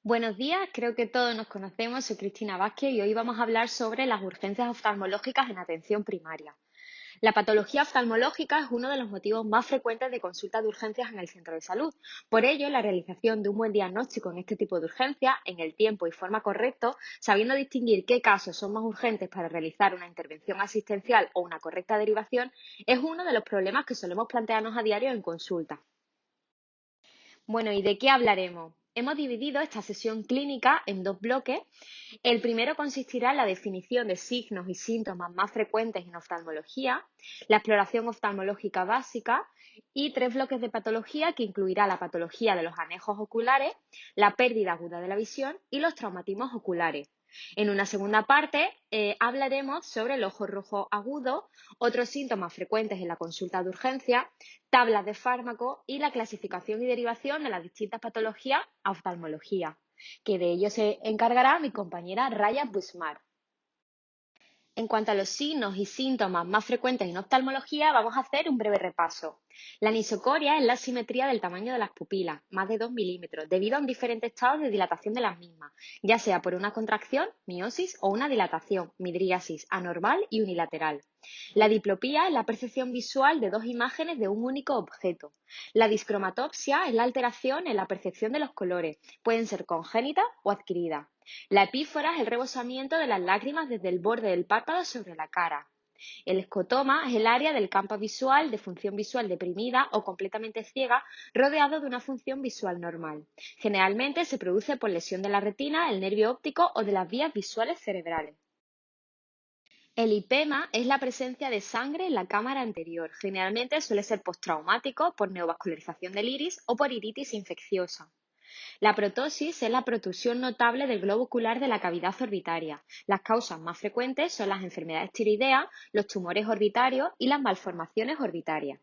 Buenos días, creo que todos nos conocemos. Soy Cristina Vázquez y hoy vamos a hablar sobre las urgencias oftalmológicas en atención primaria. La patología oftalmológica es uno de los motivos más frecuentes de consulta de urgencias en el centro de salud. Por ello, la realización de un buen diagnóstico en este tipo de urgencias, en el tiempo y forma correcto, sabiendo distinguir qué casos son más urgentes para realizar una intervención asistencial o una correcta derivación, es uno de los problemas que solemos plantearnos a diario en consulta. Bueno, ¿y de qué hablaremos? Hemos dividido esta sesión clínica en dos bloques. El primero consistirá en la definición de signos y síntomas más frecuentes en oftalmología, la exploración oftalmológica básica y tres bloques de patología que incluirá la patología de los anejos oculares, la pérdida aguda de la visión y los traumatismos oculares. En una segunda parte hablaremos sobre el ojo rojo agudo, otros síntomas frecuentes en la consulta de urgencia, tablas de fármacos y la clasificación y derivación de las distintas patologías a oftalmología, que de ello se encargará mi compañera Raya Busmar. En cuanto a los signos y síntomas más frecuentes en oftalmología, vamos a hacer un breve repaso. La anisocoria es la asimetría del tamaño de las pupilas, más de 2 milímetros, debido a un diferente estado de dilatación de las mismas, ya sea por una contracción, miosis, o una dilatación, midriasis, anormal y unilateral. La diplopía es la percepción visual de dos imágenes de un único objeto. La discromatopsia es la alteración en la percepción de los colores, pueden ser congénitas o adquiridas. La epífora es el rebosamiento de las lágrimas desde el borde del párpado sobre la cara. El escotoma es el área del campo visual de función visual deprimida o completamente ciega, rodeado de una función visual normal. Generalmente se produce por lesión de la retina, el nervio óptico o de las vías visuales cerebrales. El hipema es la presencia de sangre en la cámara anterior. Generalmente suele ser postraumático por neovascularización del iris o por iritis infecciosa. La protosis es la protrusión notable del globo ocular de la cavidad orbitaria. Las causas más frecuentes son las enfermedades tiroideas, los tumores orbitarios y las malformaciones orbitarias.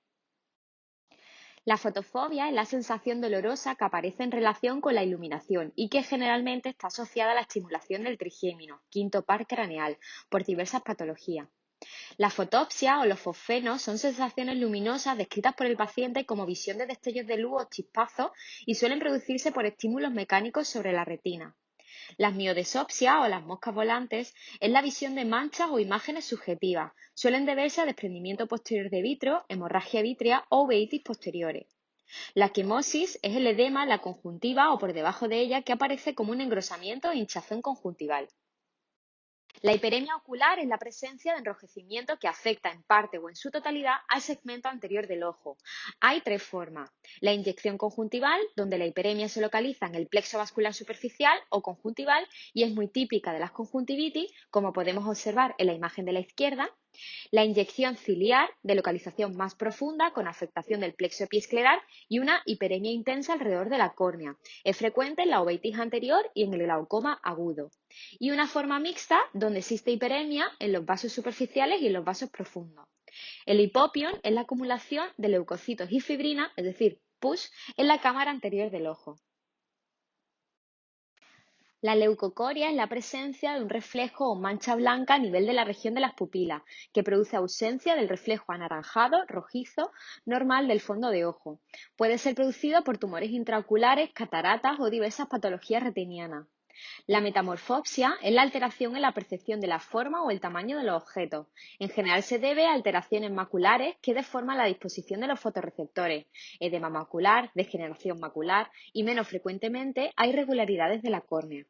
La fotofobia es la sensación dolorosa que aparece en relación con la iluminación y que generalmente está asociada a la estimulación del trigémino, quinto par craneal, por diversas patologías. La fotopsia o los fosfenos son sensaciones luminosas descritas por el paciente como visión de destellos de luz o chispazos y suelen producirse por estímulos mecánicos sobre la retina. Las miodesopsias o las moscas volantes es la visión de manchas o imágenes subjetivas. Suelen deberse a desprendimiento posterior de vitro, hemorragia vítrea o uveitis posteriores. La quimosis es el edema en la conjuntiva o por debajo de ella que aparece como un engrosamiento e hinchazón conjuntival. La hiperemia ocular es la presencia de enrojecimiento que afecta en parte o en su totalidad al segmento anterior del ojo. Hay tres formas. La inyección conjuntival, donde la hiperemia se localiza en el plexo vascular superficial o conjuntival y es muy típica de las conjuntivitis, como podemos observar en la imagen de la izquierda. La inyección ciliar, de localización más profunda, con afectación del plexo epiescleral y una hiperemia intensa alrededor de la córnea. Es frecuente en la uveitis anterior y en el glaucoma agudo. Y una forma mixta, donde existe hiperemia en los vasos superficiales y en los vasos profundos. El hipopión es la acumulación de leucocitos y fibrina, es decir, pus, en la cámara anterior del ojo. La leucocoria es la presencia de un reflejo o mancha blanca a nivel de la región de las pupilas, que produce ausencia del reflejo anaranjado, rojizo, normal del fondo de ojo. Puede ser producido por tumores intraoculares, cataratas o diversas patologías retinianas. La metamorfopsia es la alteración en la percepción de la forma o el tamaño de los objetos. En general se debe a alteraciones maculares que deforman la disposición de los fotorreceptores, edema macular, degeneración macular y, menos frecuentemente, hay irregularidades de la córnea.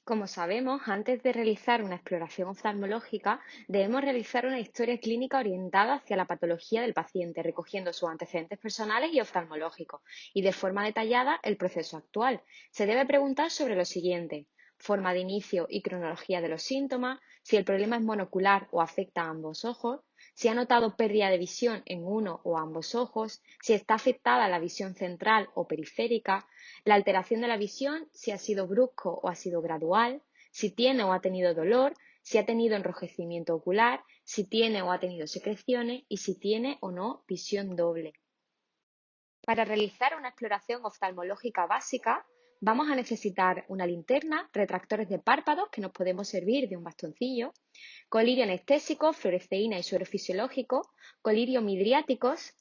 Como sabemos, antes de realizar una exploración oftalmológica, debemos realizar una historia clínica orientada hacia la patología del paciente, recogiendo sus antecedentes personales y oftalmológicos, y de forma detallada el proceso actual. Se debe preguntar sobre lo siguiente: forma de inicio y cronología de los síntomas, si el problema es monocular o afecta a ambos ojos, si ha notado pérdida de visión en uno o ambos ojos, si está afectada la visión central o periférica, la alteración de la visión, si ha sido brusco o ha sido gradual, si tiene o ha tenido dolor, si ha tenido enrojecimiento ocular, si tiene o ha tenido secreciones y si tiene o no visión doble. Para realizar una exploración oftalmológica básica, vamos a necesitar una linterna, retractores de párpados que nos podemos servir de un bastoncillo, colirio anestésico, fluoresceína y suero fisiológico, colirio midriáticos,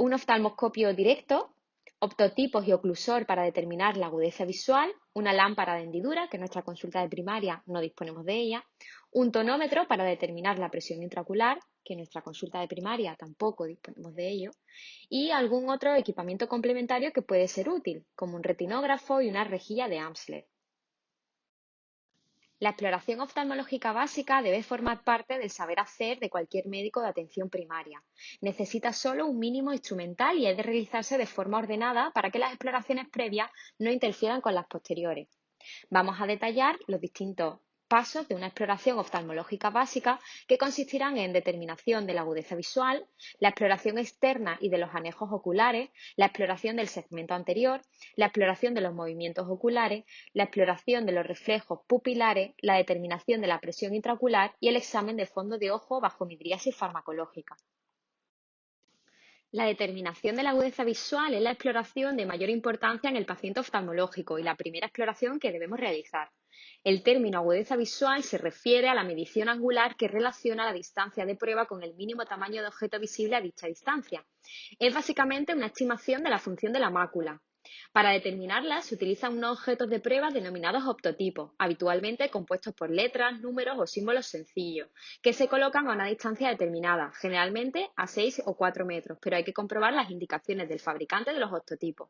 un oftalmoscopio directo, optotipos y oclusor para determinar la agudeza visual, una lámpara de hendidura, que en nuestra consulta de primaria no disponemos de ella, un tonómetro para determinar la presión intraocular, que en nuestra consulta de primaria tampoco disponemos de ello, y algún otro equipamiento complementario que puede ser útil, como un retinógrafo y una rejilla de Amsler. La exploración oftalmológica básica debe formar parte del saber hacer de cualquier médico de atención primaria. Necesita solo un mínimo instrumental y ha de realizarse de forma ordenada para que las exploraciones previas no interfieran con las posteriores. Vamos a detallar los distintos pasos de una exploración oftalmológica básica que consistirán en determinación de la agudeza visual, la exploración externa y de los anejos oculares, la exploración del segmento anterior, la exploración de los movimientos oculares, la exploración de los reflejos pupilares, la determinación de la presión intraocular y el examen de fondo de ojo bajo midriasis farmacológica. La determinación de la agudeza visual es la exploración de mayor importancia en el paciente oftalmológico y la primera exploración que debemos realizar. El término agudeza visual se refiere a la medición angular que relaciona la distancia de prueba con el mínimo tamaño de objeto visible a dicha distancia. Es básicamente una estimación de la función de la mácula. Para determinarla se utilizan unos objetos de prueba denominados optotipos, habitualmente compuestos por letras, números o símbolos sencillos, que se colocan a una distancia determinada, generalmente a 6 o 4 metros, pero hay que comprobar las indicaciones del fabricante de los optotipos.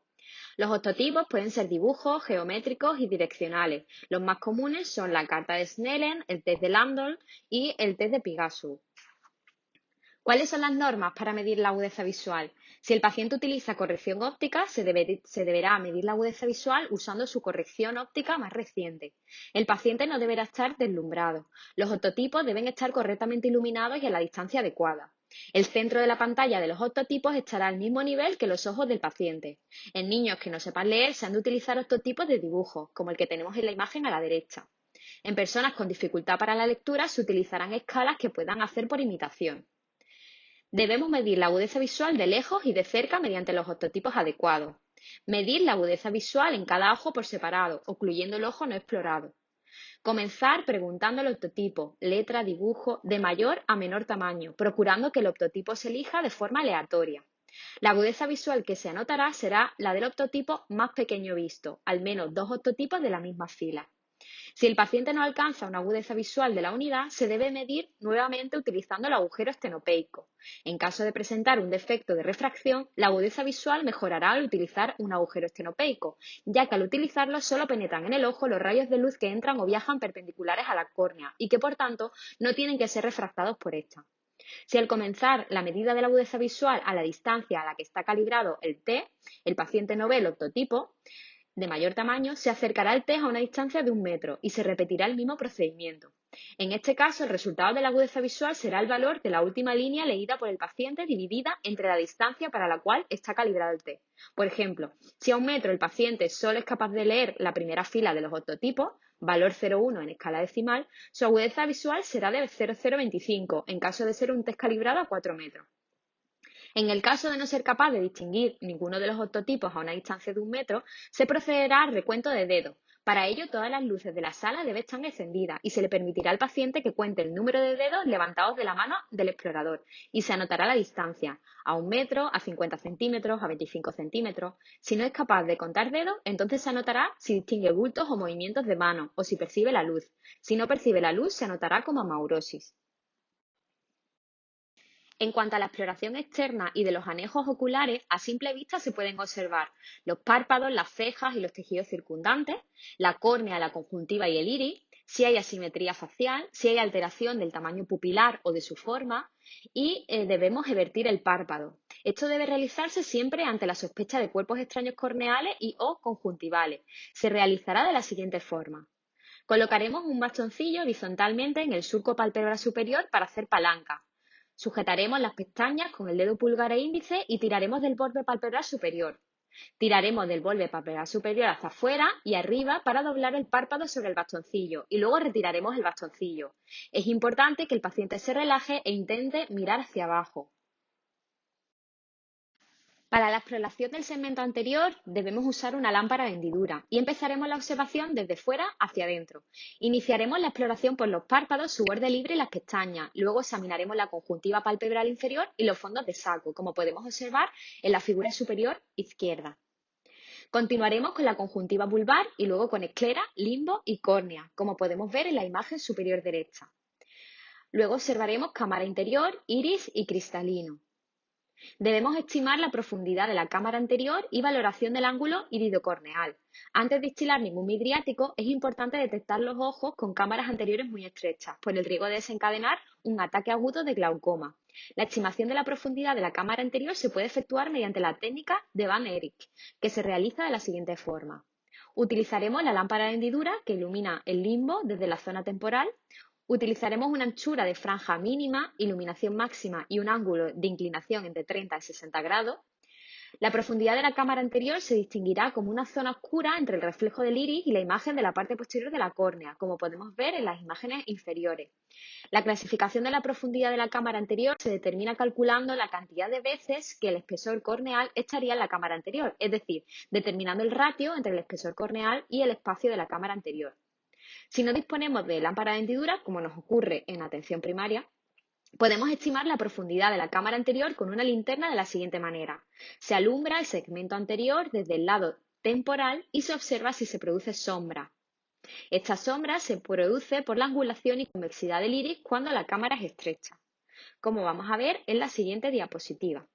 Los optotipos pueden ser dibujos, geométricos y direccionales. Los más comunes son la carta de Snellen, el test de Landau y el test de Pigasus. ¿Cuáles son las normas para medir la agudeza visual? Si el paciente utiliza corrección óptica, se deberá medir la agudeza visual usando su corrección óptica más reciente. El paciente no deberá estar deslumbrado. Los optotipos deben estar correctamente iluminados y a la distancia adecuada. El centro de la pantalla de los optotipos estará al mismo nivel que los ojos del paciente. En niños que no sepan leer, se han de utilizar optotipos de dibujo, como el que tenemos en la imagen a la derecha. En personas con dificultad para la lectura, se utilizarán escalas que puedan hacer por imitación. Debemos medir la agudeza visual de lejos y de cerca mediante los optotipos adecuados. Medir la agudeza visual en cada ojo por separado, ocluyendo el ojo no explorado. Comenzar preguntando al optotipo, letra, dibujo, de mayor a menor tamaño, procurando que el optotipo se elija de forma aleatoria. La agudeza visual que se anotará será la del optotipo más pequeño visto, al menos 2 optotipos de la misma fila. Si el paciente no alcanza una agudeza visual de la unidad, se debe medir nuevamente utilizando el agujero estenopeico. En caso de presentar un defecto de refracción, la agudeza visual mejorará al utilizar un agujero estenopeico, ya que al utilizarlo solo penetran en el ojo los rayos de luz que entran o viajan perpendiculares a la córnea y que, por tanto, no tienen que ser refractados por esta. Si al comenzar la medida de la agudeza visual a la distancia a la que está calibrado el T, el paciente no ve el optotipo de mayor tamaño, se acercará el test a una distancia de 1 metro y se repetirá el mismo procedimiento. En este caso, el resultado de la agudeza visual será el valor de la última línea leída por el paciente dividida entre la distancia para la cual está calibrado el test. Por ejemplo, si a 1 metro el paciente solo es capaz de leer la primera fila de los optotipos, valor 0,1 en escala decimal, su agudeza visual será de 0,025 en caso de ser un test calibrado a 4 metros. En el caso de no ser capaz de distinguir ninguno de los optotipos a una distancia de 1 metro, se procederá al recuento de dedos. Para ello, todas las luces de la sala deben estar encendidas y se le permitirá al paciente que cuente el número de dedos levantados de la mano del explorador y se anotará la distancia, a 1 metro, a 50 centímetros, a 25 centímetros. Si no es capaz de contar dedos, entonces se anotará si distingue bultos o movimientos de mano o si percibe la luz. Si no percibe la luz, se anotará como amaurosis. En cuanto a la exploración externa y de los anejos oculares, a simple vista se pueden observar los párpados, las cejas y los tejidos circundantes, la córnea, la conjuntiva y el iris, si hay asimetría facial, si hay alteración del tamaño pupilar o de su forma y debemos evertir el párpado. Esto debe realizarse siempre ante la sospecha de cuerpos extraños corneales y o conjuntivales. Se realizará de la siguiente forma. Colocaremos un bastoncillo horizontalmente en el surco palpebral superior para hacer palanca. Sujetaremos las pestañas con el dedo pulgar e índice y tiraremos del borde palpebral superior. Tiraremos del borde palpebral superior hacia afuera y arriba para doblar el párpado sobre el bastoncillo y luego retiraremos el bastoncillo. Es importante que el paciente se relaje e intente mirar hacia abajo. Para la exploración del segmento anterior debemos usar una lámpara de hendidura y empezaremos la observación desde fuera hacia adentro. Iniciaremos la exploración por los párpados, su borde libre y las pestañas. Luego examinaremos la conjuntiva palpebral inferior y los fondos de saco, como podemos observar en la figura superior izquierda. Continuaremos con la conjuntiva vulvar y luego con esclera, limbo y córnea, como podemos ver en la imagen superior derecha. Luego observaremos cámara interior, iris y cristalino. Debemos estimar la profundidad de la cámara anterior y valoración del ángulo iridocorneal. Antes de estilar ningún midriático, es importante detectar los ojos con cámaras anteriores muy estrechas, por el riesgo de desencadenar un ataque agudo de glaucoma. La estimación de la profundidad de la cámara anterior se puede efectuar mediante la técnica de Van Eyck, que se realiza de la siguiente forma. Utilizaremos la lámpara de hendidura que ilumina el limbo desde la zona temporal. Utilizaremos una anchura de franja mínima, iluminación máxima y un ángulo de inclinación entre 30 y 60 grados. La profundidad de la cámara anterior se distinguirá como una zona oscura entre el reflejo del iris y la imagen de la parte posterior de la córnea, como podemos ver en las imágenes inferiores. La clasificación de la profundidad de la cámara anterior se determina calculando la cantidad de veces que el espesor corneal estaría en la cámara anterior, es decir, determinando el ratio entre el espesor corneal y el espacio de la cámara anterior. Si no disponemos de lámpara de hendidura, como nos ocurre en atención primaria, podemos estimar la profundidad de la cámara anterior con una linterna de la siguiente manera. Se alumbra el segmento anterior desde el lado temporal y se observa si se produce sombra. Esta sombra se produce por la angulación y convexidad del iris cuando la cámara es estrecha, como vamos a ver en la siguiente diapositiva.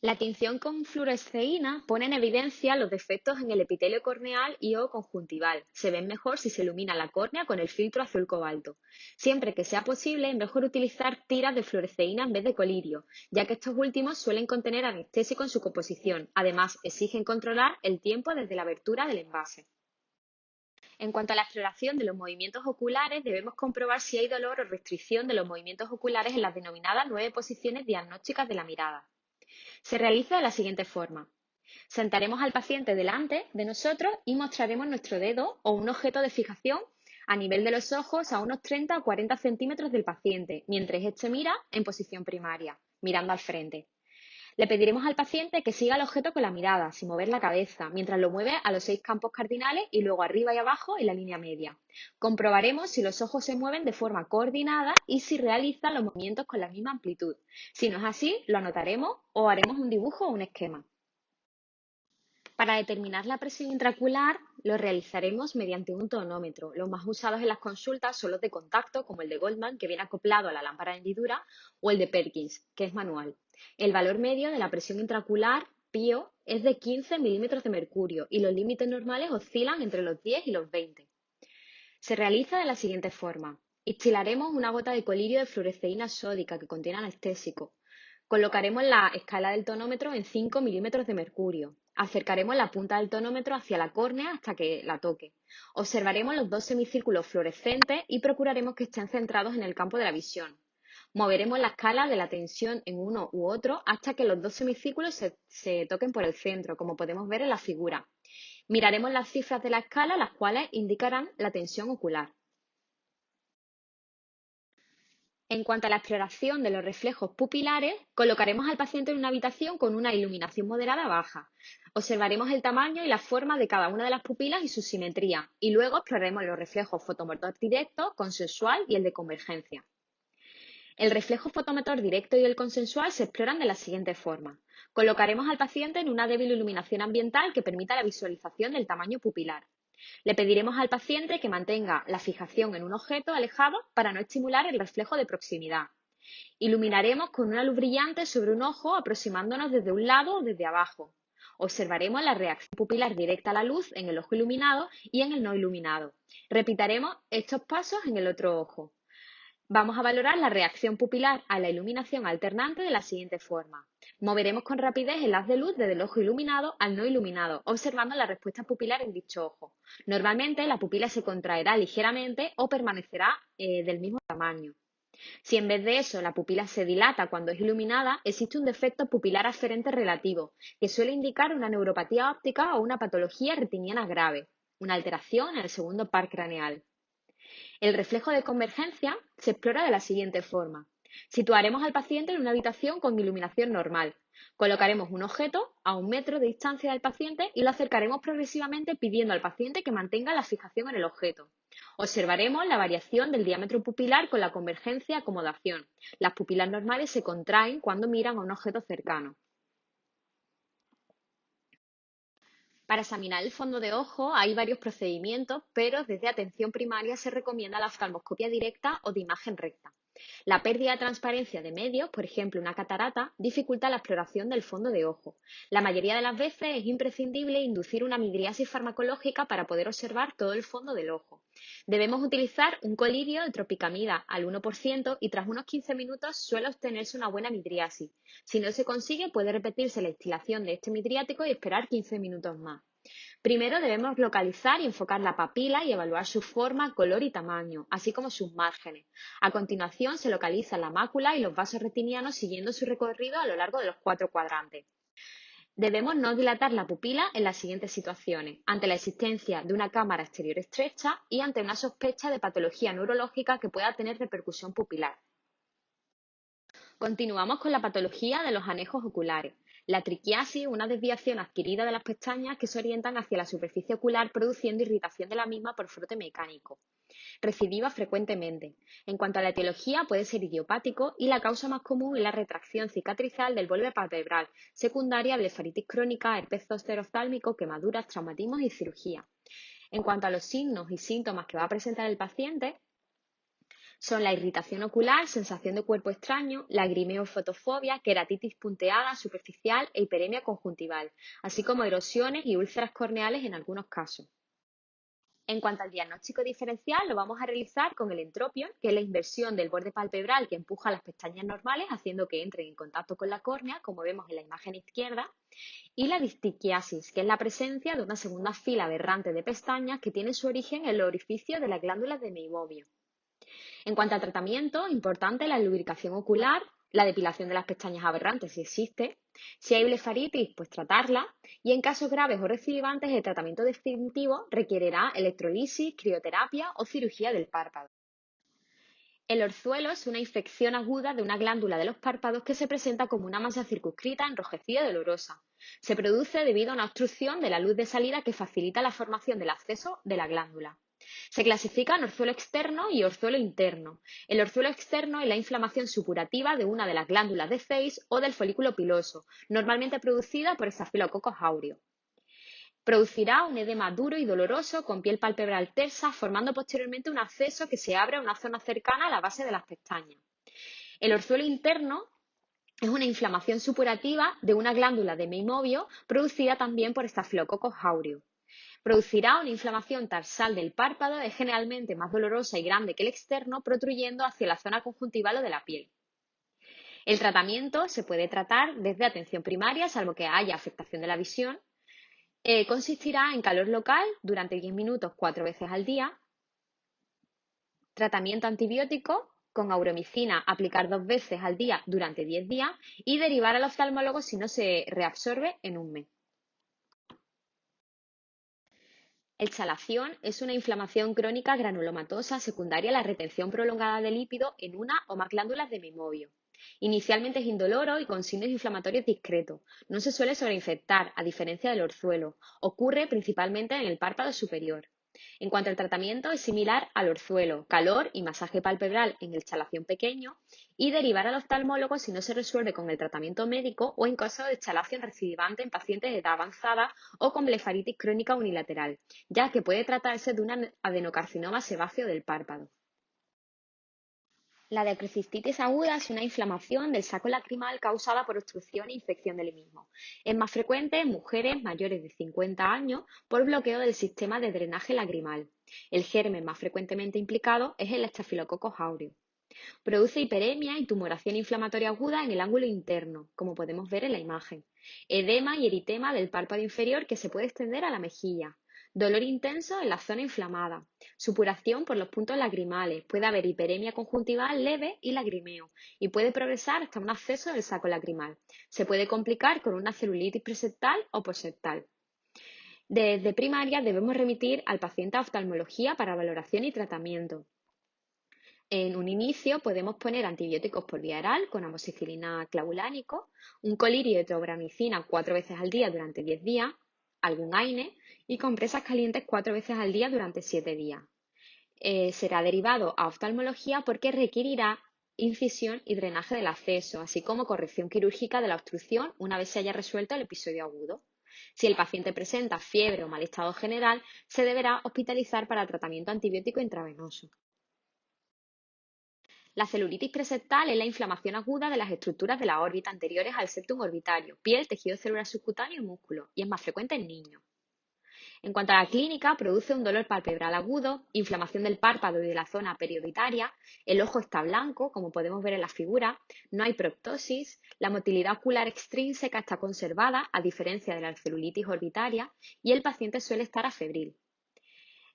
La tinción con fluoresceína pone en evidencia los defectos en el epitelio corneal y o conjuntival. Se ven mejor si se ilumina la córnea con el filtro azul cobalto. Siempre que sea posible, es mejor utilizar tiras de fluoresceína en vez de colirio, ya que estos últimos suelen contener anestésico en su composición. Además, exigen controlar el tiempo desde la abertura del envase. En cuanto a la exploración de los movimientos oculares, debemos comprobar si hay dolor o restricción de los movimientos oculares en las denominadas 9 posiciones diagnósticas de la mirada. Se realiza de la siguiente forma. Sentaremos al paciente delante de nosotros y mostraremos nuestro dedo o un objeto de fijación a nivel de los ojos a unos 30 o 40 centímetros del paciente, mientras éste mira en posición primaria, mirando al frente. Le pediremos al paciente que siga el objeto con la mirada, sin mover la cabeza, mientras lo mueve a los 6 campos cardinales y luego arriba y abajo en la línea media. Comprobaremos si los ojos se mueven de forma coordinada y si realizan los movimientos con la misma amplitud. Si no es así, lo anotaremos o haremos un dibujo o un esquema. Para determinar la presión intraocular, lo realizaremos mediante un tonómetro. Los más usados en las consultas son los de contacto, como el de Goldman, que viene acoplado a la lámpara de hendidura, o el de Perkins, que es manual. El valor medio de la presión intraocular, PIO, es de 15 milímetros de mercurio y los límites normales oscilan entre los 10 y los 20. Se realiza de la siguiente forma. Instilaremos una gota de colirio de fluoresceína sódica que contiene anestésico. Colocaremos la escala del tonómetro en 5 milímetros de mercurio. Acercaremos la punta del tonómetro hacia la córnea hasta que la toque. Observaremos los dos semicírculos fluorescentes y procuraremos que estén centrados en el campo de la visión. Moveremos la escala de la tensión en uno u otro hasta que los dos semicírculos se toquen por el centro, como podemos ver en la figura. Miraremos las cifras de la escala, las cuales indicarán la tensión ocular. En cuanto a la exploración de los reflejos pupilares, colocaremos al paciente en una habitación con una iluminación moderada baja. Observaremos el tamaño y la forma de cada una de las pupilas y su simetría, y luego exploraremos los reflejos fotomotor directo, consensual y el de convergencia. El reflejo fotomotor directo y el consensual se exploran de la siguiente forma. Colocaremos al paciente en una débil iluminación ambiental que permita la visualización del tamaño pupilar. Le pediremos al paciente que mantenga la fijación en un objeto alejado para no estimular el reflejo de proximidad. Iluminaremos con una luz brillante sobre un ojo aproximándonos desde un lado o desde abajo. Observaremos la reacción pupilar directa a la luz en el ojo iluminado y en el no iluminado. Repitaremos estos pasos en el otro ojo. Vamos a valorar la reacción pupilar a la iluminación alternante de la siguiente forma. Moveremos con rapidez el haz de luz desde el ojo iluminado al no iluminado, observando la respuesta pupilar en dicho ojo. Normalmente la pupila se contraerá ligeramente o permanecerá del mismo tamaño. Si en vez de eso la pupila se dilata cuando es iluminada, existe un defecto pupilar aferente relativo, que suele indicar una neuropatía óptica o una patología retiniana grave, una alteración en el segundo par craneal. El reflejo de convergencia se explora de la siguiente forma. Situaremos al paciente en una habitación con iluminación normal. Colocaremos un objeto a 1 metro de distancia del paciente y lo acercaremos progresivamente pidiendo al paciente que mantenga la fijación en el objeto. Observaremos la variación del diámetro pupilar con la convergencia-acomodación. Las pupilas normales se contraen cuando miran a un objeto cercano. Para examinar el fondo de ojo hay varios procedimientos, pero desde atención primaria se recomienda la oftalmoscopia directa o de imagen recta. La pérdida de transparencia de medios, por ejemplo una catarata, dificulta la exploración del fondo de ojo. La mayoría de las veces es imprescindible inducir una midriasis farmacológica para poder observar todo el fondo del ojo. Debemos utilizar un colirio de tropicamida al 1% y tras unos 15 minutos suele obtenerse una buena midriasis. Si no se consigue, puede repetirse la instilación de este midriático y esperar 15 minutos más. Primero debemos localizar y enfocar la papila y evaluar su forma, color y tamaño, así como sus márgenes. A continuación se localiza la mácula y los vasos retinianos siguiendo su recorrido a lo largo de los 4 cuadrantes. Debemos no dilatar la pupila en las siguientes situaciones: ante la existencia de una cámara exterior estrecha y ante una sospecha de patología neurológica que pueda tener repercusión pupilar. Continuamos con la patología de los anejos oculares. La triquiasis, una desviación adquirida de las pestañas que se orientan hacia la superficie ocular produciendo irritación de la misma por frote mecánico. Recidiva frecuentemente. En cuanto a la etiología, puede ser idiopático y la causa más común es la retracción cicatrizal del borde palpebral, secundaria a blefaritis crónica, herpes zóster oftálmico, quemaduras, traumatismos y cirugía. En cuanto a los signos y síntomas que va a presentar el paciente, son la irritación ocular, sensación de cuerpo extraño, lagrimeo, fotofobia, queratitis punteada, superficial e hiperemia conjuntival, así como erosiones y úlceras corneales en algunos casos. En cuanto al diagnóstico diferencial, lo vamos a realizar con el entropion, que es la inversión del borde palpebral que empuja las pestañas normales, haciendo que entren en contacto con la córnea, como vemos en la imagen izquierda, y la distiquiasis, que es la presencia de una segunda fila aberrante de pestañas que tiene su origen en los orificios de las glándulas de Meibomian. En cuanto al tratamiento, importante la lubricación ocular, la depilación de las pestañas aberrantes si existe. Si hay blefaritis, pues tratarla. Y en casos graves o recidivantes, el tratamiento definitivo requerirá electrolisis, crioterapia o cirugía del párpado. El orzuelo es una infección aguda de una glándula de los párpados que se presenta como una masa circunscrita, enrojecida y dolorosa. Se produce debido a una obstrucción de la luz de salida que facilita la formación del acceso de la glándula. Se clasifican orzuelo externo y orzuelo interno. El orzuelo externo es la inflamación supurativa de una de las glándulas de Zeiss o del folículo piloso, normalmente producida por Staphylococcus aureus. Producirá un edema duro y doloroso con piel palpebral tersa, formando posteriormente un acceso que se abre a una zona cercana a la base de las pestañas. El orzuelo interno es una inflamación supurativa de una glándula de Meibomian producida también por Staphylococcus aureus. Producirá una inflamación tarsal del párpado, es generalmente más dolorosa y grande que el externo, protruyendo hacia la zona conjuntival o de la piel. El tratamiento se puede tratar desde atención primaria, salvo que haya afectación de la visión. Consistirá en calor local durante 10 minutos 4 veces al día, tratamiento antibiótico con auromicina aplicar 2 veces al día durante 10 días y derivar al oftalmólogo si no se reabsorbe en un mes. El chalazión es una inflamación crónica granulomatosa secundaria a la retención prolongada de lípido en una o más glándulas de Meibomian. Inicialmente es indoloro y con signos inflamatorios discretos. No se suele sobreinfectar, a diferencia del orzuelo. Ocurre principalmente en el párpado superior. En cuanto al tratamiento, es similar al orzuelo: calor y masaje palpebral en el chalazión pequeño y derivar al oftalmólogo si no se resuelve con el tratamiento médico o en caso de chalazión recidivante en pacientes de edad avanzada o con blefaritis crónica unilateral, ya que puede tratarse de un adenocarcinoma sebáceo del párpado. La dacrocistitis aguda es una inflamación del saco lacrimal causada por obstrucción e infección del mismo. Es más frecuente en mujeres mayores de 50 años por bloqueo del sistema de drenaje lacrimal. El germen más frecuentemente implicado es el Staphylococcus aureus. Produce hiperemia y tumoración inflamatoria aguda en el ángulo interno, como podemos ver en la imagen. Edema y eritema del párpado inferior que se puede extender a la mejilla. Dolor intenso en la zona inflamada. Supuración por los puntos lagrimales. Puede haber hiperemia conjuntival leve y lagrimeo. Y puede progresar hasta un acceso del saco lacrimal. Se puede complicar con una celulitis preseptal o postseptal. Desde primaria debemos remitir al paciente a oftalmología para valoración y tratamiento. En un inicio podemos poner antibióticos por vía oral con amoxicilina clavulánico, un colirio de teobramicina 4 veces al día durante 10 días, algún AINE y compresas calientes 4 veces al día durante 7 días. Será derivado a oftalmología porque requerirá incisión y drenaje del acceso, así como corrección quirúrgica de la obstrucción una vez se haya resuelto el episodio agudo. Si el paciente presenta fiebre o mal estado general, se deberá hospitalizar para tratamiento antibiótico intravenoso. La celulitis preseptal es la inflamación aguda de las estructuras de la órbita anteriores al septum orbitario, piel, tejido celular subcutáneo y músculo, y es más frecuente en niños. En cuanto a la clínica, produce un dolor palpebral agudo, inflamación del párpado y de la zona periodontitaria, el ojo está blanco, como podemos ver en la figura, no hay proptosis, la motilidad ocular extrínseca está conservada, a diferencia de la celulitis orbitaria, y el paciente suele estar afebril.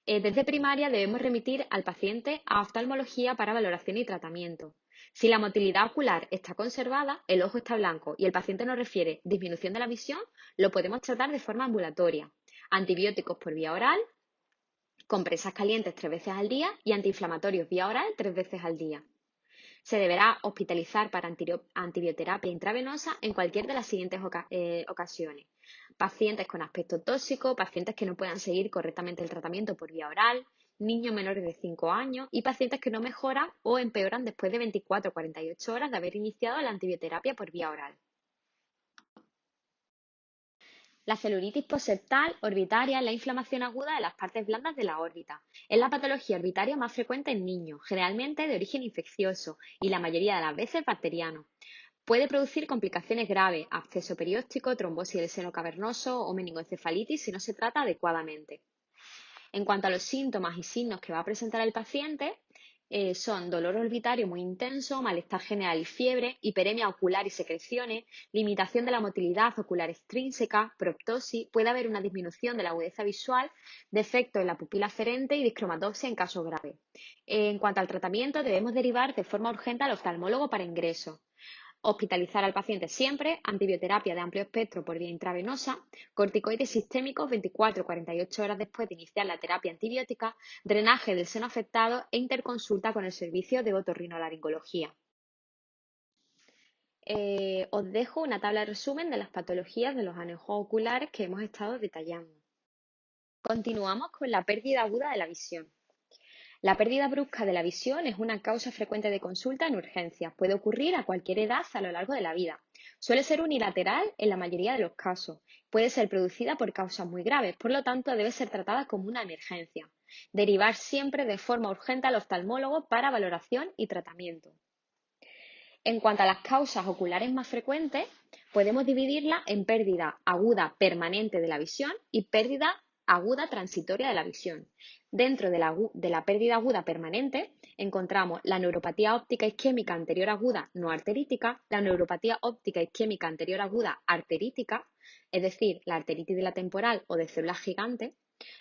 Desde primaria debemos remitir al paciente a oftalmología para valoración y tratamiento. Si la motilidad ocular está conservada, el ojo está blanco y el paciente nos refiere disminución de la visión, lo podemos tratar de forma ambulatoria. Antibióticos por vía oral, compresas calientes 3 veces al día y antiinflamatorios vía oral 3 veces al día. Se deberá hospitalizar para antibioterapia intravenosa en cualquier de las siguientes ocasiones. Pacientes con aspecto tóxico, pacientes que no puedan seguir correctamente el tratamiento por vía oral, niños menores de 5 años y pacientes que no mejoran o empeoran después de 24 o 48 horas de haber iniciado la antibioterapia por vía oral. La celulitis poseptal orbitaria es la inflamación aguda de las partes blandas de la órbita. Es la patología orbitaria más frecuente en niños, generalmente de origen infeccioso y la mayoría de las veces bacteriano. Puede producir complicaciones graves, absceso perióstico, trombosis del seno cavernoso o meningoencefalitis si no se trata adecuadamente. En cuanto a los síntomas y signos que va a presentar el paciente, son dolor orbitario muy intenso, malestar general y fiebre, hiperemia ocular y secreciones, limitación de la motilidad ocular extrínseca, proptosis, puede haber una disminución de la agudeza visual, defecto en la pupila aferente y discromatopsia en casos graves. En cuanto al tratamiento, debemos derivar de forma urgente al oftalmólogo para ingreso. Hospitalizar al paciente siempre, antibioterapia de amplio espectro por vía intravenosa, corticoides sistémicos 24 o 48 horas después de iniciar la terapia antibiótica, drenaje del seno afectado e interconsulta con el servicio de otorrinolaringología. Os dejo una tabla de resumen de las patologías de los anejos oculares que hemos estado detallando. Continuamos con la pérdida aguda de la visión. La pérdida brusca de la visión es una causa frecuente de consulta en urgencias. Puede ocurrir a cualquier edad a lo largo de la vida. Suele ser unilateral en la mayoría de los casos. Puede ser producida por causas muy graves, por lo tanto debe ser tratada como una emergencia. Derivar siempre de forma urgente al oftalmólogo para valoración y tratamiento. En cuanto a las causas oculares más frecuentes, podemos dividirlas en pérdida aguda permanente de la visión y pérdida aguda transitoria de la visión. Dentro de la pérdida aguda permanente encontramos la neuropatía óptica isquémica anterior aguda no arterítica, la neuropatía óptica isquémica anterior aguda arterítica, es decir, la arteritis de la temporal o de células gigantes,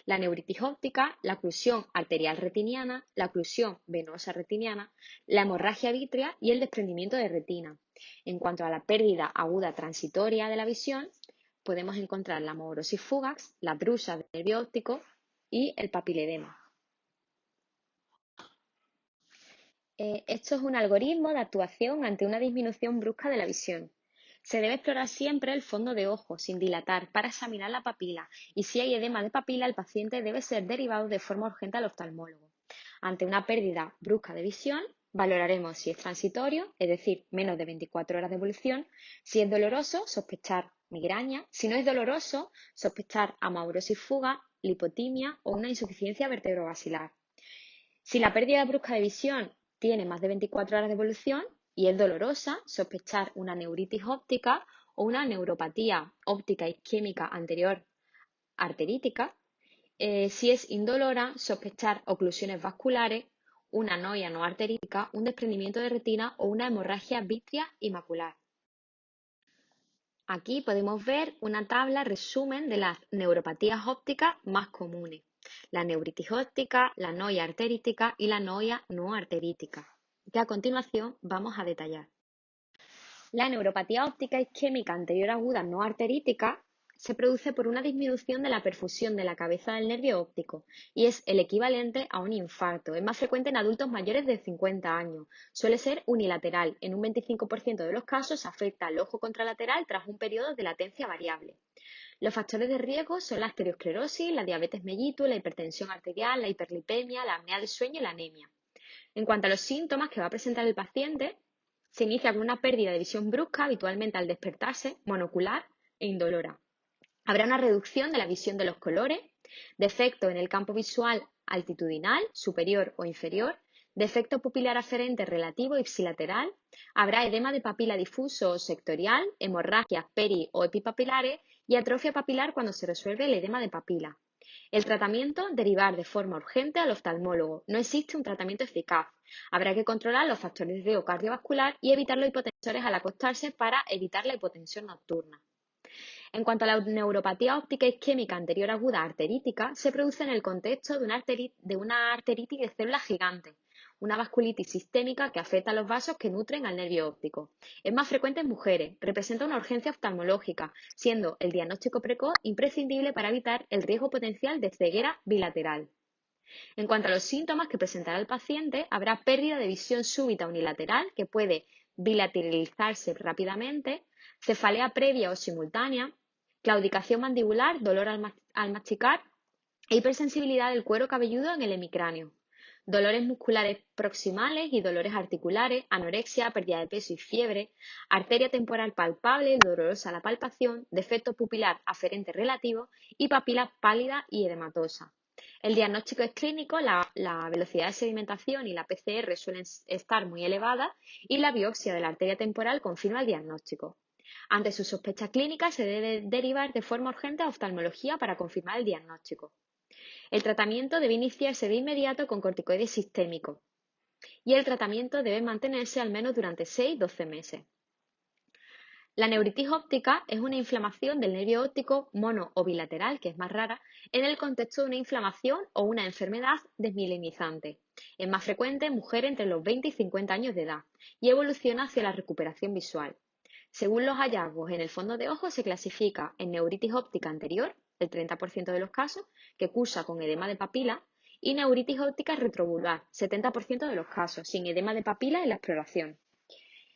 la neuritis óptica, la oclusión arterial retiniana, la oclusión venosa retiniana, la hemorragia vítrea y el desprendimiento de retina. En cuanto a la pérdida aguda transitoria de la visión, podemos encontrar la amaurosis fugax, la drusa del nervio óptico y el papiledema. Esto es un algoritmo de actuación ante una disminución brusca de la visión. Se debe explorar siempre el fondo de ojo sin dilatar para examinar la papila y si hay edema de papila el paciente debe ser derivado de forma urgente al oftalmólogo. Ante una pérdida brusca de visión valoraremos si es transitorio, es decir, menos de 24 horas de evolución, si es doloroso, sospechar migraña, si no es doloroso, sospechar amaurosis fuga, lipotimia o una insuficiencia vertebrobasilar. Si la pérdida brusca de visión tiene más de 24 horas de evolución y es dolorosa, sospechar una neuritis óptica o una neuropatía óptica isquémica anterior arterítica. Si es indolora, sospechar oclusiones vasculares, una noia no arterítica, un desprendimiento de retina o una hemorragia vítrea y macular. Aquí podemos ver una tabla resumen de las neuropatías ópticas más comunes. La neuritis óptica, la noia arterítica y la noia no arterítica, que a continuación vamos a detallar. La neuropatía óptica isquémica anterior aguda no arterítica se produce por una disminución de la perfusión de la cabeza del nervio óptico y es el equivalente a un infarto. Es más frecuente en adultos mayores de 50 años. Suele ser unilateral. En un 25% de los casos afecta al ojo contralateral tras un periodo de latencia variable. Los factores de riesgo son la arteriosclerosis, la diabetes mellitus, la hipertensión arterial, la hiperlipemia, la apnea del sueño y la anemia. En cuanto a los síntomas que va a presentar el paciente, se inicia con una pérdida de visión brusca, habitualmente al despertarse, monocular e indolora. Habrá una reducción de la visión de los colores, defecto en el campo visual altitudinal, superior o inferior, defecto pupilar aferente relativo ipsilateral, habrá edema de papila difuso o sectorial, hemorragias peri o epipapilares y atrofia papilar cuando se resuelve el edema de papila. El tratamiento derivar de forma urgente al oftalmólogo. No existe un tratamiento eficaz. Habrá que controlar los factores de riesgo cardiovascular y evitar los hipotensores al acostarse para evitar la hipotensión nocturna. En cuanto a la neuropatía óptica isquémica anterior aguda arterítica, se produce en el contexto de una arteritis de células gigantes, una vasculitis sistémica que afecta a los vasos que nutren al nervio óptico. Es más frecuente en mujeres, representa una urgencia oftalmológica, siendo el diagnóstico precoz imprescindible para evitar el riesgo potencial de ceguera bilateral. En cuanto a los síntomas que presentará el paciente, habrá pérdida de visión súbita unilateral que puede bilateralizarse rápidamente, cefalea previa o simultánea, claudicación mandibular, dolor al masticar e hipersensibilidad del cuero cabelludo en el hemicráneo. Dolores musculares proximales y dolores articulares, anorexia, pérdida de peso y fiebre, arteria temporal palpable y dolorosa a la palpación, defecto pupilar aferente relativo y papila pálida y edematosa. El diagnóstico es clínico, la velocidad de sedimentación y la PCR suelen estar muy elevadas y la biopsia de la arteria temporal confirma el diagnóstico. Ante su sospecha clínica se debe derivar de forma urgente a oftalmología para confirmar el diagnóstico. El tratamiento debe iniciarse de inmediato con corticoides sistémicos y el tratamiento debe mantenerse al menos durante 6-12 meses. La neuritis óptica es una inflamación del nervio óptico mono o bilateral, que es más rara, en el contexto de una inflamación o una enfermedad desmielinizante. Es más frecuente en mujeres entre los 20 y 50 años de edad y evoluciona hacia la recuperación visual. Según los hallazgos en el fondo de ojo, se clasifica en neuritis óptica anterior, el 30% de los casos, que cursa con edema de papila, y neuritis óptica retrovulvar, 70% de los casos, sin edema de papila en la exploración.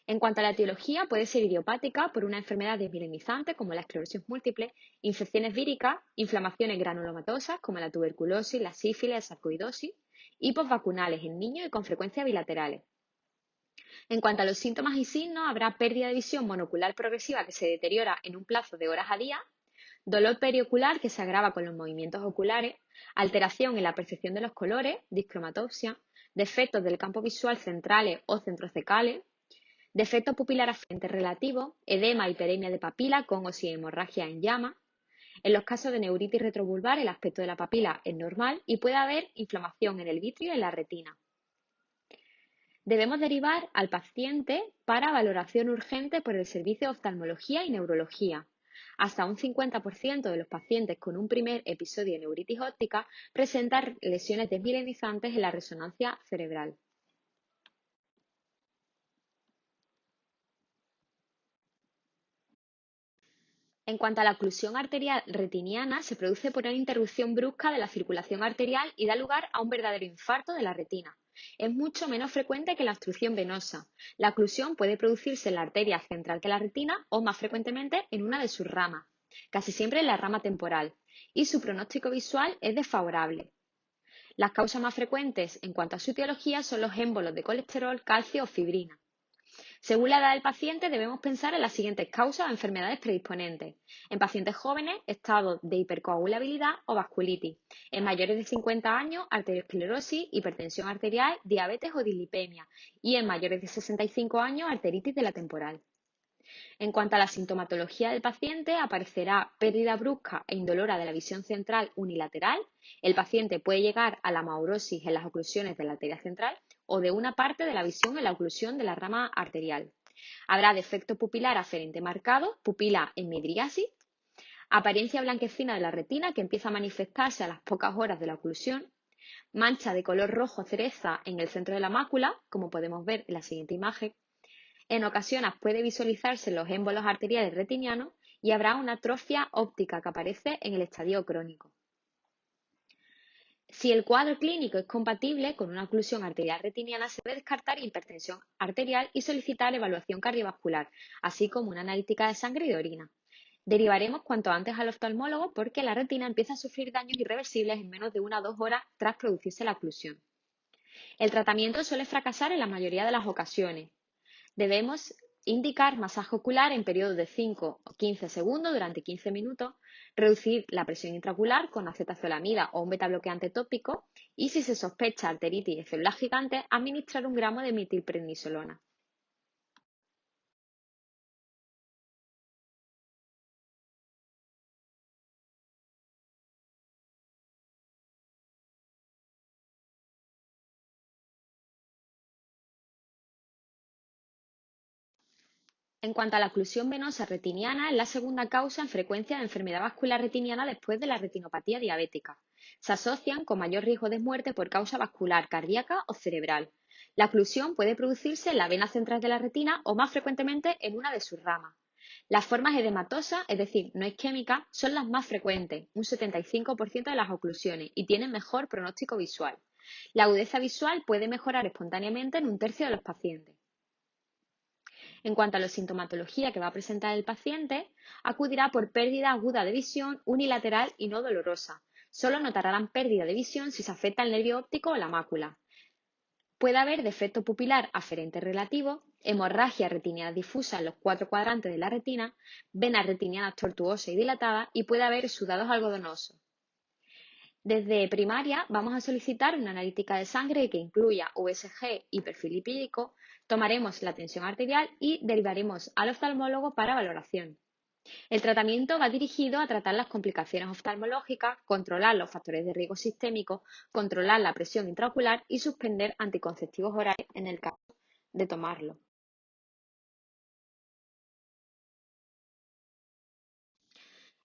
En cuanto a la etiología, puede ser idiopática por una enfermedad desmielinizante como la esclerosis múltiple, infecciones víricas, inflamaciones granulomatosas como la tuberculosis, la sífilis, la sarcoidosis, y postvacunales en niños y con frecuencia bilaterales. En cuanto a los síntomas y signos, habrá pérdida de visión monocular progresiva que se deteriora en un plazo de horas a día, dolor periocular que se agrava con los movimientos oculares, alteración en la percepción de los colores, discromatopsia, defectos del campo visual centrales o centrocecales, defecto pupilar aferente relativo, edema, hiperemia de papila con o sin hemorragia en llama. En los casos de neuritis retrovulvar, el aspecto de la papila es normal y puede haber inflamación en el vitrio y en la retina. Debemos derivar al paciente para valoración urgente por el servicio de oftalmología y neurología. Hasta un 50% de los pacientes con un primer episodio de neuritis óptica presentan lesiones desmielinizantes en la resonancia cerebral. En cuanto a la oclusión arterial retiniana, se produce por una interrupción brusca de la circulación arterial y da lugar a un verdadero infarto de la retina. Es mucho menos frecuente que la obstrucción venosa. La oclusión puede producirse en la arteria central que la retina o más frecuentemente en una de sus ramas, casi siempre en la rama temporal, y su pronóstico visual es desfavorable. Las causas más frecuentes en cuanto a su etiología son los émbolos de colesterol, calcio o fibrina. Según la edad del paciente, debemos pensar en las siguientes causas o enfermedades predisponentes. En pacientes jóvenes, estados de hipercoagulabilidad o vasculitis. En mayores de 50 años, arteriosclerosis, hipertensión arterial, diabetes o dislipemia. Y en mayores de 65 años, arteritis de la temporal. En cuanto a la sintomatología del paciente, aparecerá pérdida brusca e indolora de la visión central unilateral. El paciente puede llegar a la maurosis en las oclusiones de la arteria central o de una parte de la visión en la oclusión de la rama arterial. Habrá defecto pupilar aferente marcado, pupila en midriasis, apariencia blanquecina de la retina que empieza a manifestarse a las pocas horas de la oclusión, mancha de color rojo cereza en el centro de la mácula, como podemos ver en la siguiente imagen. En ocasiones puede visualizarse los émbolos arteriales retinianos y habrá una atrofia óptica que aparece en el estadio crónico. Si el cuadro clínico es compatible con una oclusión arterial retiniana, se debe descartar hipertensión arterial y solicitar evaluación cardiovascular, así como una analítica de sangre y de orina. Derivaremos cuanto antes al oftalmólogo porque la retina empieza a sufrir daños irreversibles en menos de 1 o 2 horas tras producirse la oclusión. El tratamiento suele fracasar en la mayoría de las ocasiones. Debemos indicar masaje ocular en periodos de 5 o 15 segundos durante 15 minutos, reducir la presión intraocular con acetazolamida o un betabloqueante tópico y, si se sospecha arteritis de células gigantes, administrar 1 gramo de metilprednisolona. En cuanto a la oclusión venosa retiniana, es la segunda causa en frecuencia de enfermedad vascular retiniana después de la retinopatía diabética. Se asocian con mayor riesgo de muerte por causa vascular, cardíaca o cerebral. La oclusión puede producirse en la vena central de la retina o más frecuentemente en una de sus ramas. Las formas edematosas, es decir, no isquémicas, son las más frecuentes, un 75% de las oclusiones, y tienen mejor pronóstico visual. La agudeza visual puede mejorar espontáneamente en 1/3 de los pacientes. En cuanto a la sintomatología que va a presentar el paciente, acudirá por pérdida aguda de visión unilateral y no dolorosa. Solo notarán pérdida de visión si se afecta el nervio óptico o la mácula. Puede haber defecto pupilar aferente relativo, hemorragia retiniana difusa en los 4 cuadrantes de la retina, venas retinianas tortuosas y dilatadas y puede haber sudados algodonosos. Desde primaria vamos a solicitar una analítica de sangre que incluya USG y perfil lipídico, tomaremos la tensión arterial y derivaremos al oftalmólogo para valoración. El tratamiento va dirigido a tratar las complicaciones oftalmológicas, controlar los factores de riesgo sistémico, controlar la presión intraocular y suspender anticonceptivos orales en el caso de tomarlo.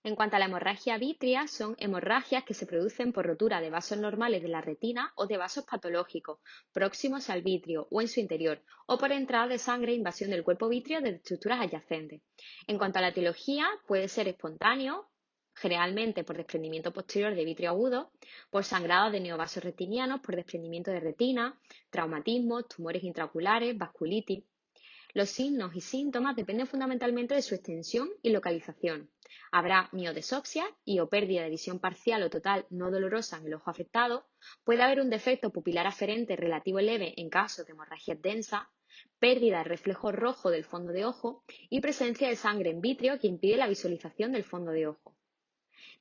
En cuanto a la hemorragia vítrea, son hemorragias que se producen por rotura de vasos normales de la retina o de vasos patológicos próximos al vitrio o en su interior, o por entrada de sangre e invasión del cuerpo vítreo de estructuras adyacentes. En cuanto a la etiología, puede ser espontáneo, generalmente por desprendimiento posterior de vitrio agudo, por sangrado de neovasos retinianos, por desprendimiento de retina, traumatismos, tumores intraoculares, vasculitis. Los signos y síntomas dependen fundamentalmente de su extensión y localización. Habrá miodesopsia y o pérdida de visión parcial o total no dolorosa en el ojo afectado. Puede haber un defecto pupilar aferente relativo leve en caso de hemorragia densa, pérdida de reflejo rojo del fondo de ojo y presencia de sangre en vitrio que impide la visualización del fondo de ojo.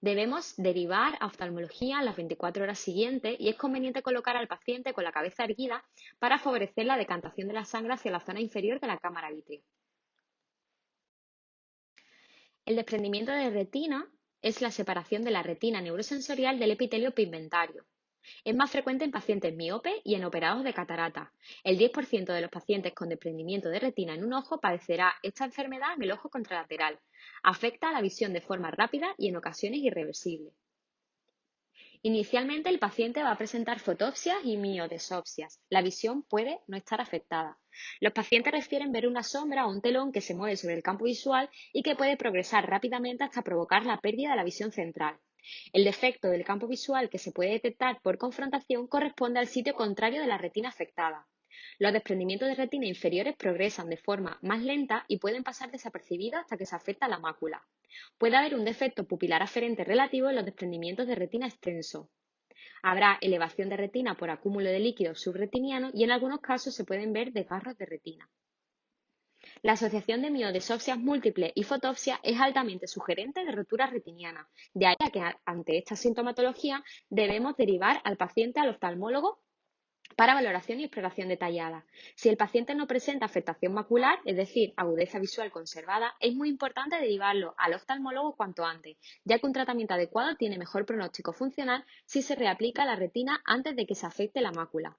Debemos derivar a oftalmología en las 24 horas siguientes y es conveniente colocar al paciente con la cabeza erguida para favorecer la decantación de la sangre hacia la zona inferior de la cámara vítrea. El desprendimiento de retina es la separación de la retina neurosensorial del epitelio pigmentario. Es más frecuente en pacientes miopes y en operados de catarata. El 10% de los pacientes con desprendimiento de retina en un ojo padecerá esta enfermedad en el ojo contralateral. Afecta a la visión de forma rápida y en ocasiones irreversible. Inicialmente el paciente va a presentar fotopsias y miodesopsias. La visión puede no estar afectada. Los pacientes refieren ver una sombra o un telón que se mueve sobre el campo visual y que puede progresar rápidamente hasta provocar la pérdida de la visión central. El defecto del campo visual que se puede detectar por confrontación corresponde al sitio contrario de la retina afectada. Los desprendimientos de retina inferiores progresan de forma más lenta y pueden pasar desapercibidos hasta que se afecta la mácula. Puede haber un defecto pupilar aferente relativo en los desprendimientos de retina extenso. Habrá elevación de retina por acúmulo de líquido subretiniano y en algunos casos se pueden ver desgarros de retina. La asociación de miodesopsias múltiples y fotopsia es altamente sugerente de rotura retiniana. De ahí a que ante esta sintomatología debemos derivar al paciente al oftalmólogo para valoración y exploración detallada. Si el paciente no presenta afectación macular, es decir, agudeza visual conservada, es muy importante derivarlo al oftalmólogo cuanto antes, ya que un tratamiento adecuado tiene mejor pronóstico funcional si se reaplica la retina antes de que se afecte la mácula.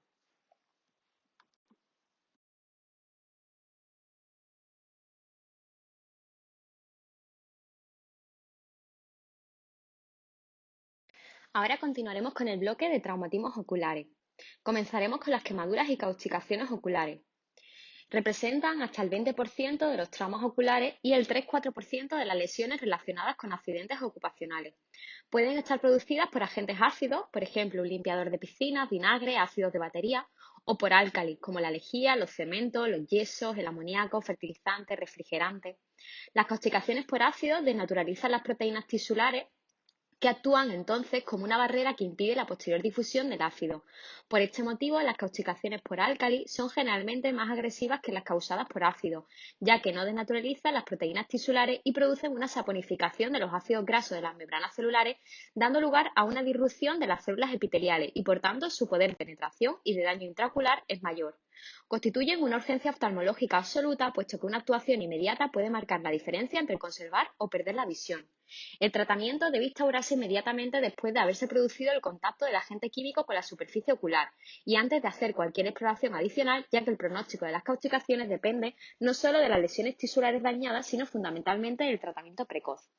Ahora continuaremos con el bloque de traumatismos oculares. Comenzaremos con las quemaduras y causticaciones oculares. Representan hasta el 20% de los traumas oculares y el 3-4% de las lesiones relacionadas con accidentes ocupacionales. Pueden estar producidas por agentes ácidos, por ejemplo, un limpiador de piscinas, vinagre, ácidos de batería, o por álcalis, como la lejía, los cementos, los yesos, el amoníaco, fertilizantes, refrigerantes. Las causticaciones por ácidos desnaturalizan las proteínas tisulares que actúan entonces como una barrera que impide la posterior difusión del ácido. Por este motivo, las causticaciones por álcali son generalmente más agresivas que las causadas por ácido, ya que no desnaturalizan las proteínas tisulares y producen una saponificación de los ácidos grasos de las membranas celulares, dando lugar a una disrupción de las células epiteliales y, por tanto, su poder de penetración y de daño intraocular es mayor. Constituyen una urgencia oftalmológica absoluta, puesto que una actuación inmediata puede marcar la diferencia entre conservar o perder la visión. El tratamiento debe instaurarse inmediatamente después de haberse producido el contacto del agente químico con la superficie ocular y antes de hacer cualquier exploración adicional, ya que el pronóstico de las causticaciones depende no solo de las lesiones tisulares dañadas, sino fundamentalmente del tratamiento precoz.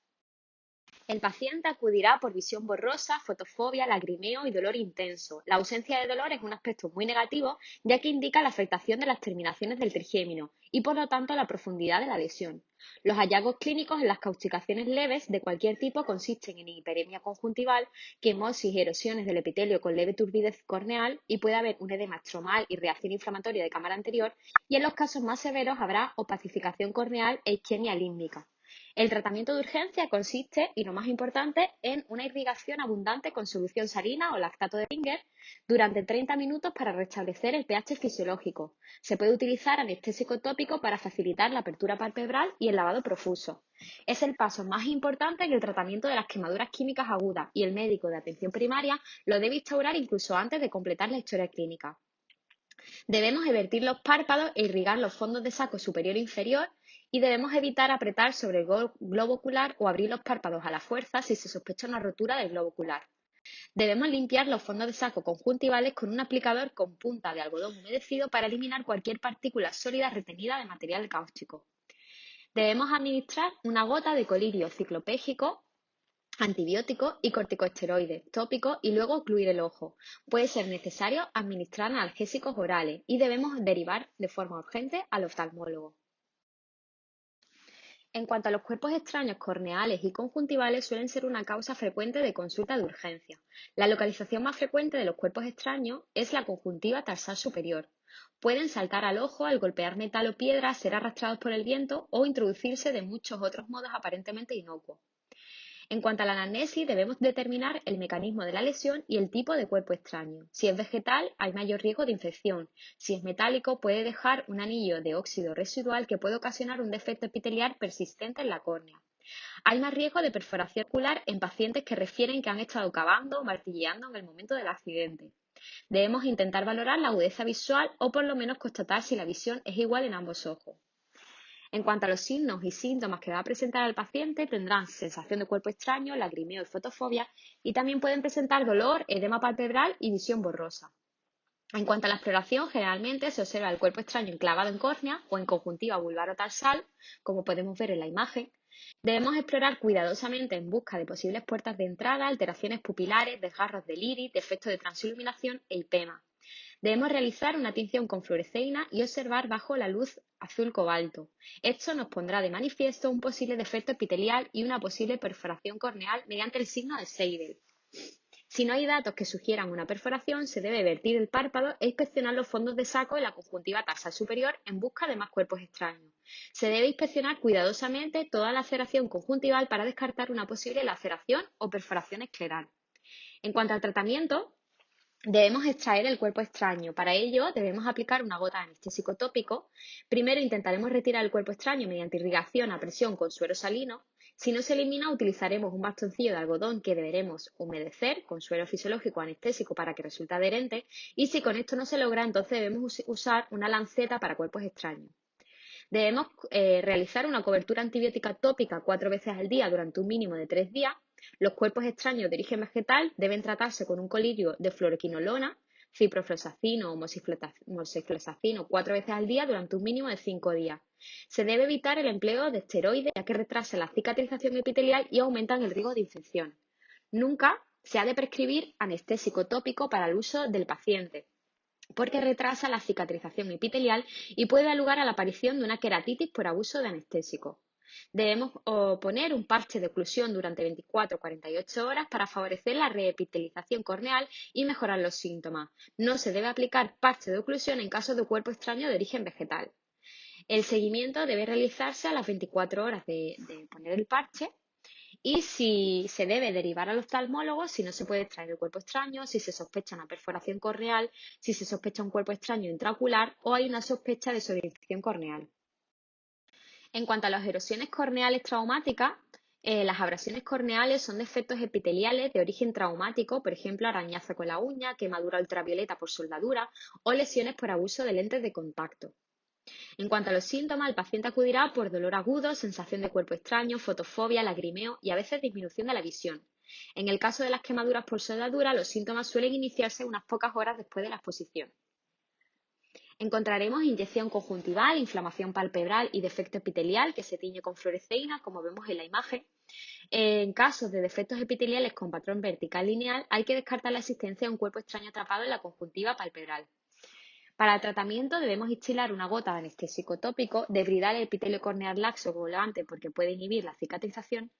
El paciente acudirá por visión borrosa, fotofobia, lagrimeo y dolor intenso. La ausencia de dolor es un aspecto muy negativo, ya que indica la afectación de las terminaciones del trigémino y, por lo tanto, la profundidad de la lesión. Los hallazgos clínicos en las causticaciones leves de cualquier tipo consisten en hiperemia conjuntival, quemosis y erosiones del epitelio con leve turbidez corneal, y puede haber un edema estromal y reacción inflamatoria de cámara anterior, y en los casos más severos habrá opacificación corneal e isquemia límbica. El tratamiento de urgencia consiste, y lo más importante, en una irrigación abundante con solución salina o lactato de Ringer durante 30 minutos para restablecer el pH fisiológico. Se puede utilizar anestésico tópico para facilitar la apertura palpebral y el lavado profuso. Es el paso más importante en el tratamiento de las quemaduras químicas agudas y el médico de atención primaria lo debe instaurar incluso antes de completar la historia clínica. Debemos evertir los párpados e irrigar los fondos de saco superior e inferior, y debemos evitar apretar sobre el globo ocular o abrir los párpados a la fuerza si se sospecha una rotura del globo ocular. Debemos limpiar los fondos de saco conjuntivales con un aplicador con punta de algodón humedecido para eliminar cualquier partícula sólida retenida de material cáustico. Debemos administrar una gota de colirio ciclopégico, antibióticos y corticosteroides tópicos y luego ocluir el ojo. Puede ser necesario administrar analgésicos orales y debemos derivar de forma urgente al oftalmólogo. En cuanto a los cuerpos extraños corneales y conjuntivales, suelen ser una causa frecuente de consulta de urgencia. La localización más frecuente de los cuerpos extraños es la conjuntiva tarsal superior. Pueden saltar al ojo al golpear metal o piedra, ser arrastrados por el viento o introducirse de muchos otros modos aparentemente inocuos. En cuanto a la anamnesis, debemos determinar el mecanismo de la lesión y el tipo de cuerpo extraño. Si es vegetal, hay mayor riesgo de infección. Si es metálico, puede dejar un anillo de óxido residual que puede ocasionar un defecto epitelial persistente en la córnea. Hay más riesgo de perforación ocular en pacientes que refieren que han estado cavando o martilleando en el momento del accidente. Debemos intentar valorar la agudeza visual o por lo menos constatar si la visión es igual en ambos ojos. En cuanto a los signos y síntomas que va a presentar el paciente, tendrán sensación de cuerpo extraño, lagrimeo y fotofobia, y también pueden presentar dolor, edema palpebral y visión borrosa. En cuanto a la exploración, generalmente se observa el cuerpo extraño enclavado en córnea o en conjuntiva vulvar o tarsal, como podemos ver en la imagen. Debemos explorar cuidadosamente en busca de posibles puertas de entrada, alteraciones pupilares, desgarros del iris, defectos de transiluminación e hipema. Debemos realizar una tinción con fluoresceína y observar bajo la luz azul cobalto. Esto nos pondrá de manifiesto un posible defecto epitelial y una posible perforación corneal mediante el signo de Seidel. Si no hay datos que sugieran una perforación, se debe vertir el párpado e inspeccionar los fondos de saco en la conjuntiva tarsal superior en busca de más cuerpos extraños. Se debe inspeccionar cuidadosamente toda la laceración conjuntival para descartar una posible laceración o perforación escleral. En cuanto al tratamiento, debemos extraer el cuerpo extraño. Para ello, debemos aplicar una gota de anestésico tópico. Primero intentaremos retirar el cuerpo extraño mediante irrigación a presión con suero salino. Si no se elimina, utilizaremos un bastoncillo de algodón que deberemos humedecer con suero fisiológico anestésico para que resulte adherente. Y si con esto no se logra, entonces debemos usar una lanceta para cuerpos extraños. Debemos realizar una cobertura antibiótica tópica 4 veces al día durante un mínimo de 3 días. Los cuerpos extraños de origen vegetal deben tratarse con un colirio de fluoroquinolona, ciprofloxacino o moxifloxacino 4 veces al día durante un mínimo de 5 días. Se debe evitar el empleo de esteroides, ya que retrasan la cicatrización epitelial y aumentan el riesgo de infección. Nunca se ha de prescribir anestésico tópico para el uso del paciente. porque retrasa la cicatrización epitelial y puede dar lugar a la aparición de una queratitis por abuso de anestésico. Debemos poner un parche de oclusión durante 24 o 48 horas para favorecer la reepitelización corneal y mejorar los síntomas. No se debe aplicar parche de oclusión en caso de cuerpo extraño de origen vegetal. El seguimiento debe realizarse a las 24 horas de poner el parche y si se debe derivar al oftalmólogo, si no se puede extraer el cuerpo extraño, si se sospecha una perforación corneal, si se sospecha un cuerpo extraño intraocular o hay una sospecha de sobreinfección corneal. En cuanto a las erosiones corneales traumáticas, las abrasiones corneales son defectos epiteliales de origen traumático, por ejemplo, arañazo con la uña, quemadura ultravioleta por soldadura o lesiones por abuso de lentes de contacto. En cuanto a los síntomas, el paciente acudirá por dolor agudo, sensación de cuerpo extraño, fotofobia, lagrimeo y a veces disminución de la visión. En el caso de las quemaduras por soldadura, los síntomas suelen iniciarse unas pocas horas después de la exposición. Encontraremos inyección conjuntival, inflamación palpebral y defecto epitelial que se tiñe con fluoresceína, como vemos en la imagen. En casos de defectos epiteliales con patrón vertical lineal, hay que descartar la existencia de un cuerpo extraño atrapado en la conjuntiva palpebral. Para el tratamiento debemos instilar una gota de anestésico tópico, debridar el epitelio corneal laxo colgante porque puede inhibir la cicatrización,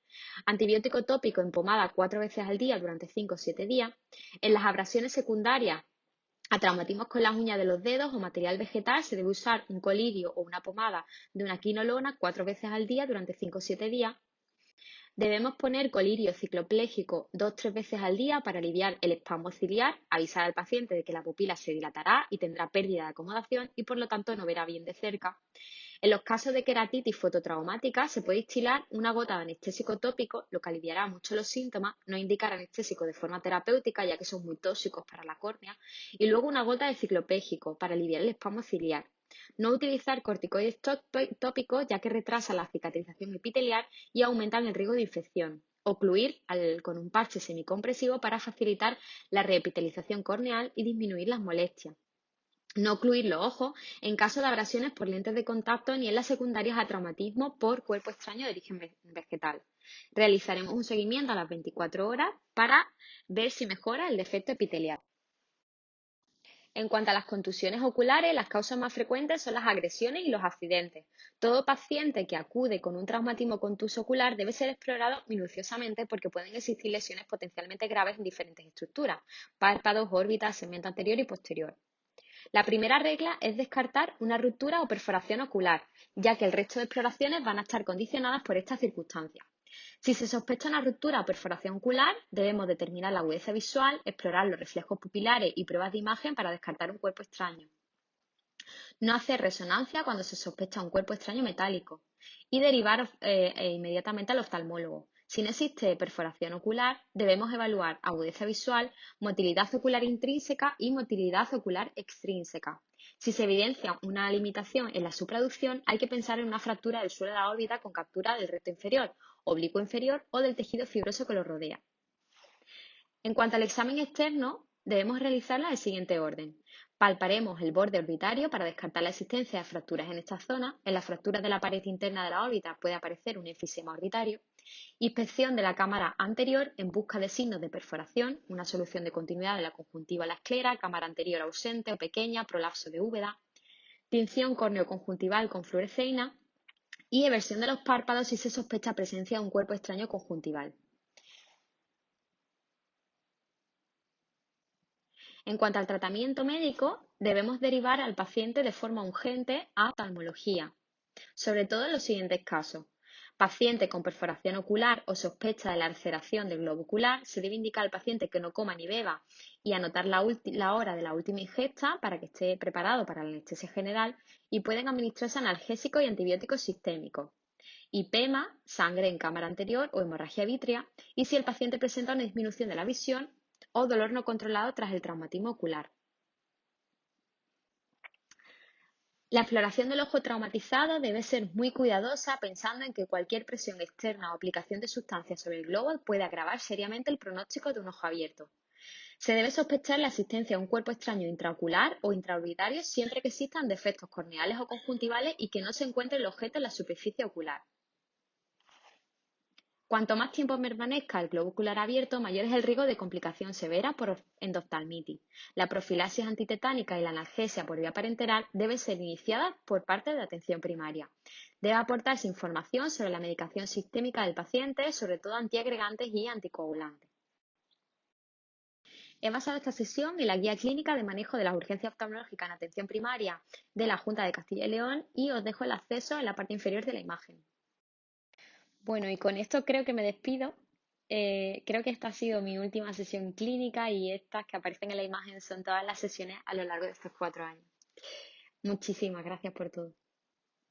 antibiótico tópico en pomada 4 veces al día durante 5 o 7 días. En las abrasiones secundarias a traumatismos con las uñas de los dedos o material vegetal se debe usar un colirio o una pomada de una quinolona 4 veces al día durante 5 o 7 días. Debemos poner colirio cicloplégico 2 o 3 veces al día para aliviar el espasmo ciliar, avisar al paciente de que la pupila se dilatará y tendrá pérdida de acomodación y por lo tanto no verá bien de cerca. En los casos de queratitis fototraumática se puede instilar una gota de anestésico tópico, lo que aliviará mucho los síntomas, no indicar anestésico de forma terapéutica ya que son muy tóxicos para la córnea, y luego una gota de cicloplégico para aliviar el espasmo ciliar. No utilizar corticoides tópicos ya que retrasan la cicatrización epitelial y aumentan el riesgo de infección. Ocluir con un parche semicompresivo para facilitar la reepitelización corneal y disminuir las molestias. No ocluir los ojos en caso de abrasiones por lentes de contacto ni en las secundarias a traumatismo por cuerpo extraño de origen vegetal. Realizaremos un seguimiento a las 24 horas para ver si mejora el defecto epitelial. En cuanto a las contusiones oculares, las causas más frecuentes son las agresiones y los accidentes. Todo paciente que acude con un traumatismo contuso ocular debe ser explorado minuciosamente porque pueden existir lesiones potencialmente graves en diferentes estructuras, párpados, órbitas, segmento anterior y posterior. La primera regla es descartar una ruptura o perforación ocular, ya que el resto de exploraciones van a estar condicionadas por estas circunstancias. Si se sospecha una ruptura o perforación ocular, debemos determinar la agudeza visual, explorar los reflejos pupilares y pruebas de imagen para descartar un cuerpo extraño. No hacer resonancia cuando se sospecha un cuerpo extraño metálico y derivar inmediatamente al oftalmólogo. Si no existe perforación ocular, debemos evaluar agudeza visual, motilidad ocular intrínseca y motilidad ocular extrínseca. Si se evidencia una limitación en la supraducción, hay que pensar en una fractura del suelo de la órbita con captura del recto inferior, oblicuo inferior o del tejido fibroso que lo rodea. En cuanto al examen externo, debemos realizarla en el siguiente orden. Palparemos el borde orbitario para descartar la existencia de fracturas en esta zona. En las fracturas de la pared interna de la órbita puede aparecer un enfisema orbitario. Inspección de la cámara anterior en busca de signos de perforación, una solución de continuidad de la conjuntiva a la esclera, cámara anterior ausente o pequeña, prolapso de úveda. Tinción córneo-conjuntival con fluoresceína y eversión de los párpados si se sospecha presencia de un cuerpo extraño conjuntival. En cuanto al tratamiento médico, debemos derivar al paciente de forma urgente a oftalmología, sobre todo en los siguientes casos. Paciente con perforación ocular o sospecha de la ulceración del globo ocular, se debe indicar al paciente que no coma ni beba y anotar la hora de la última ingesta para que esté preparado para la anestesia general y pueden administrarse analgésicos y antibióticos sistémicos. IPEMA, sangre en cámara anterior o hemorragia vítrea, y si el paciente presenta una disminución de la visión o dolor no controlado tras el traumatismo ocular. La exploración del ojo traumatizado debe ser muy cuidadosa pensando en que cualquier presión externa o aplicación de sustancias sobre el globo puede agravar seriamente el pronóstico de un ojo abierto. Se debe sospechar la existencia de un cuerpo extraño intraocular o intraorbitario siempre que existan defectos corneales o conjuntivales y que no se encuentre el objeto en la superficie ocular. Cuanto más tiempo permanezca el globo ocular abierto, mayor es el riesgo de complicación severa por endoftalmitis. La profilaxis antitetánica y la analgesia por vía parenteral deben ser iniciadas por parte de atención primaria. Debe aportarse información sobre la medicación sistémica del paciente, sobre todo antiagregantes y anticoagulantes. He basado esta sesión en la Guía Clínica de Manejo de las Urgencias Oftalmológicas en Atención Primaria de la Junta de Castilla y León y os dejo el acceso en la parte inferior de la imagen. Bueno, y con esto creo que me despido. Creo que esta ha sido mi última sesión clínica y estas que aparecen en la imagen son todas las sesiones a lo largo de estos 4 años. Muchísimas gracias por todo.